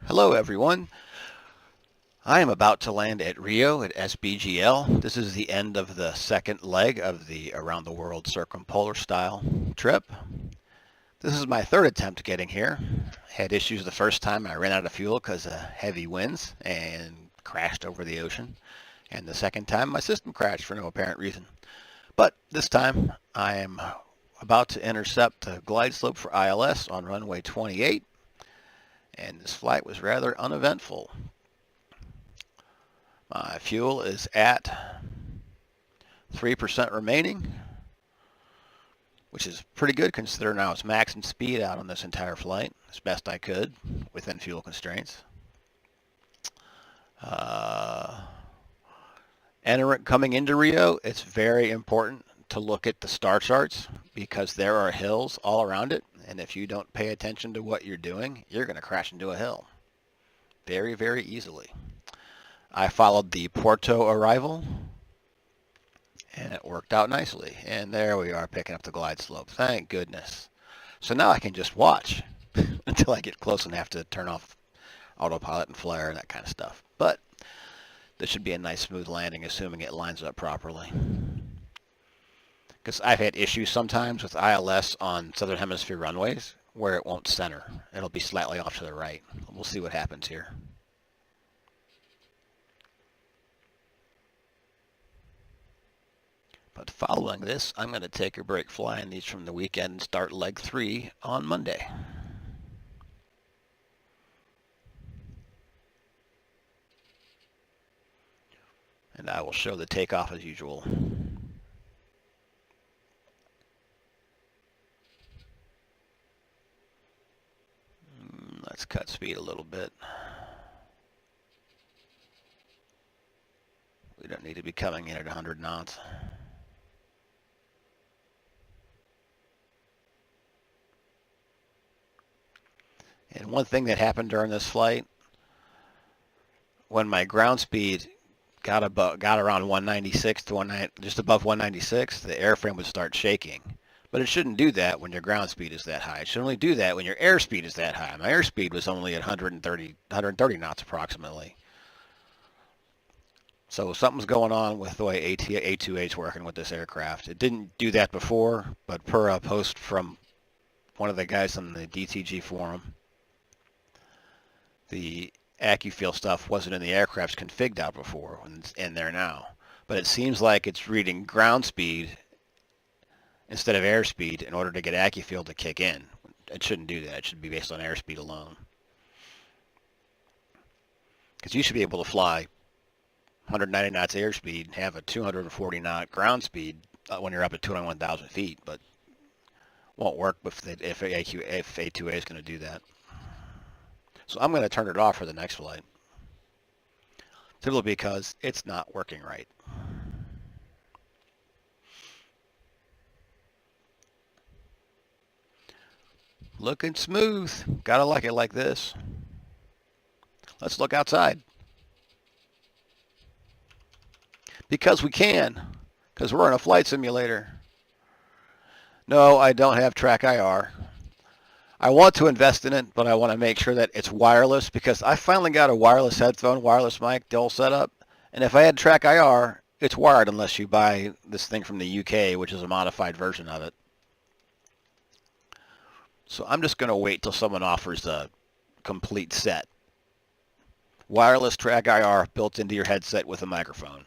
Hello everyone. I am about to land at Rio at SBGL. This is the end of the second leg of the Around the World CircumPolar style trip. This is my third attempt getting here. Had issues the first time. I ran out of fuel because of heavy winds and crashed over the ocean. And the second time my system crashed for no apparent reason. But this time I am about to intercept a glide slope for ILS on runway 28. And this flight was rather uneventful. My fuel is at 3% remaining, which is pretty good considering I was maxing speed out on this entire flight as best I could within fuel constraints. Coming into Rio, it's very important to look at the star charts because there are hills all around it, and if you don't pay attention to what you're doing, you're going to crash into a hill very, very easily. I followed the Porto arrival, and it worked out nicely. And there we are picking up the glide slope. Thank goodness. So now I can just watch until I get close and have to turn off autopilot and flare and that kind of stuff. But this should be a nice smooth landing, assuming it lines up properly. Because I've had issues sometimes with ILS on Southern Hemisphere runways where it won't center. It'll be slightly off to the right. We'll see what happens here. But following this, I'm going to take a break flying these from the weekend and start leg 3 on Monday. And I will show the takeoff as usual. Let's cut speed a little bit. We don't need to be coming in at 100 knots. And one thing that happened during this flight, when my ground speed got around 196 to just above 196, the airframe would start shaking. But it shouldn't do that when your ground speed is that high. It should only do that when your airspeed is that high. My airspeed was only at 130 knots approximately. So something's going on with the way A2A is working with this aircraft. It didn't do that before, but per a post from one of the guys on the DTG forum, the AccuFeel stuff wasn't in the aircraft's config out before, and it's in there now. But it seems like it's reading ground speed instead of airspeed in order to get AccuFeel to kick in. It shouldn't do that. It should be based on airspeed alone. Because you should be able to fly 190 knots airspeed and have a 240 knot ground speed when you're up at 21,000 feet, but won't work if A2A is going to do that. So I'm going to turn it off for the next flight, simply because it's not working right. Looking smooth. Gotta like it like this. Let's look outside. Because we can. Because we're in a flight simulator. No, I don't have track IR. I want to invest in it, but I want to make sure that it's wireless because I finally got a wireless headphone, wireless mic, the whole setup. And if I had track IR, it's wired unless you buy this thing from the UK, which is a modified version of it. So I'm just going to wait till someone offers a complete set. Wireless track IR built into your headset with a microphone.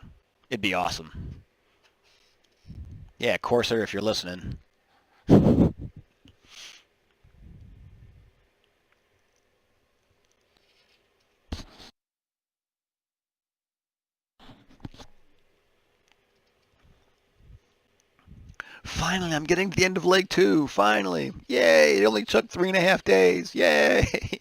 It'd be awesome. Yeah, Corsair, if you're listening. Finally, I'm getting to the end of leg 2. Finally. Yay. It only took 3.5 days. Yay.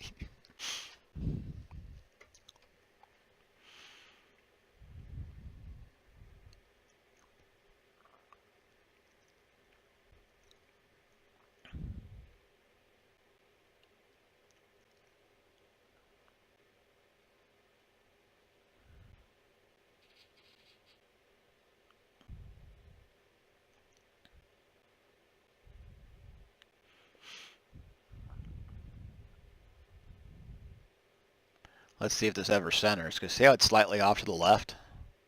Let's see if this ever centers, because see how it's slightly off to the left?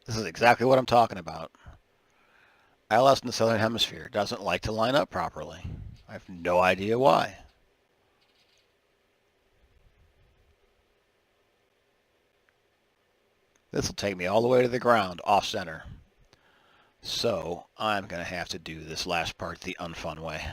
This is exactly what I'm talking about. ILS in the southern hemisphere doesn't like to line up properly. I have no idea why. This will take me all the way to the ground, off center. So I'm going to have to do this last part the unfun way.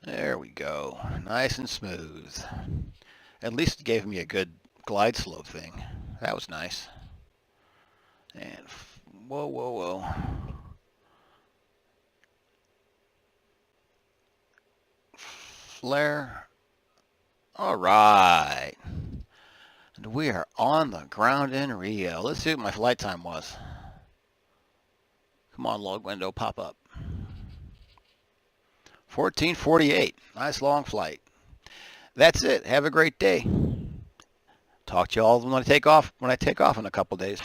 There we go. Nice and smooth. At least it gave me a good glide slope thing. That was nice. And whoa, whoa, whoa. Flare. All right. And we are on the ground in Rio. Let's see what my flight time was. Come on, log window, pop up. 14:48. Nice long flight. That's it. Have a great day. Talk to you all when I take off in a couple days.